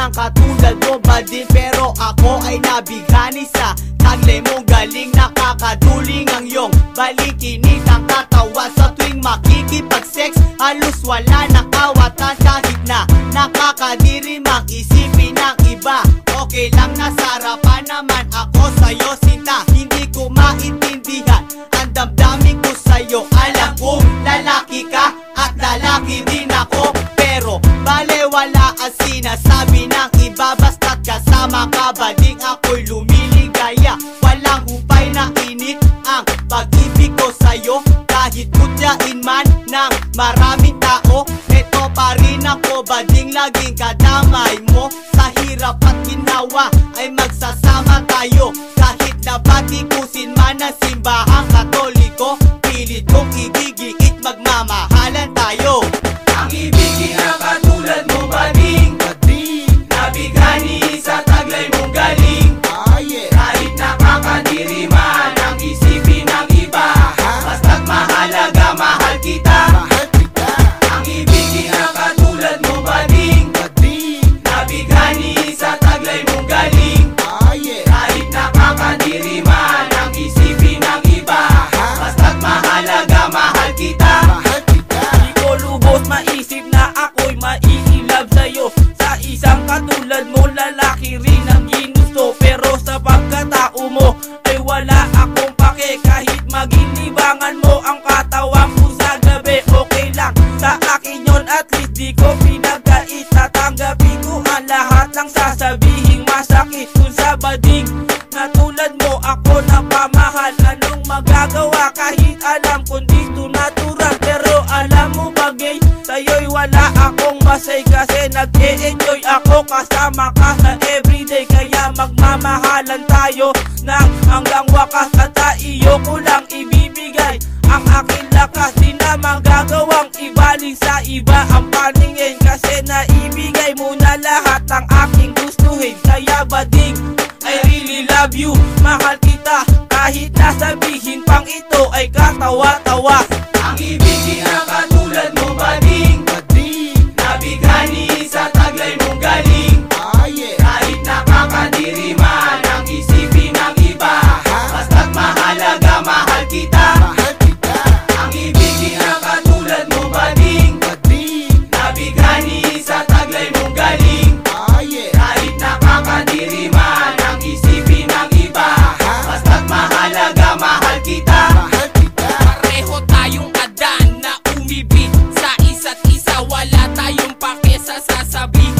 ng katulad mo ba din? Pero ako ay nabighani sa taglay mong galing. Nakakaduling ang iyong balikinit ang katawa sa tuwing makikipag-sex. Halos wala ng kawatan kahit na nakakadiri mag-isipin ng iba. Okay lang, nasa harapan naman ako sa'yo sinta. Hindi ko maintindihan ang damdamin ko sa'yo. Alam kong lalaki ka at lalaki din ako, pero balewala ang sinasabi ng iba. Basta't kasama ka bading ako'y lumiligaya. Walang hupay na init ang pag-ibig ko sa'yo. Kahit kutyain man ng maraming tao, eto pa rin ako bading laging kadamay mo. Sa hirap at ginawa ay magsasama tayo. Kahit na batikusin man ang simbahang Katoliko, pilit kong igigiit magmamahalan tayo. Ang ibigin na katulad mo bading, nabighani sa taglay mong galing. Kahit nakakadiri man ang isipin ng iba, basta't mahalaga, mahal kita. Ang ibigin na katulad mo bading, nabighani sa taglay mong galing. Kahit nakakadiri man ang isipin ng iba, basta't mahalaga, mahal kita. Di ko lubos maisip na ako'y maiilab sa'yo. Sa isang katulad mo, lalaki rin ang ginusto. Pero sa pagkatao mo ay wala akong pake. Kahit maging libangan mo ang katawan ko sa gabi, okay lang sa akin yun. At least di ko pinagkait. Tatanggapin ko ang lahat ng sasabihin masakit. Kung sa bading na tulad mo ako napamahal, anong magagawa? Kahit alam kong dito natural, pero alam mo bagay, sa'yo'y wala akong masay. Kasi nag-e-enjoy ako kasama ka sa everyday. Kaya magmamahalan tayo nang hanggang wakas. At sa iyo ko lang ibibigay ang aking lakas. Di na magagawang ibaling sa iba ang paningin, kasi naibigay mo na lahat ng aking gustuhin. Kaya bading, I really love you, mahal kita. Kahit nasabihin pang ito ay katawa-tawa. Ang ibigin na katulad mo bading, nabighani sa taglay mong galing. Kahit nakakadiri man ang isipin ng iba, basta't mahalaga, mahal kita. Ang ibigin na katulad mo bading, nabighani sa taglay mong galing. Kahit nakakadiri man ang isipin ng iba, basta't mahalaga, mahal kita. Pareho tayong adan na umibig sa isa't isa. Wala tayong pake sa sasabihin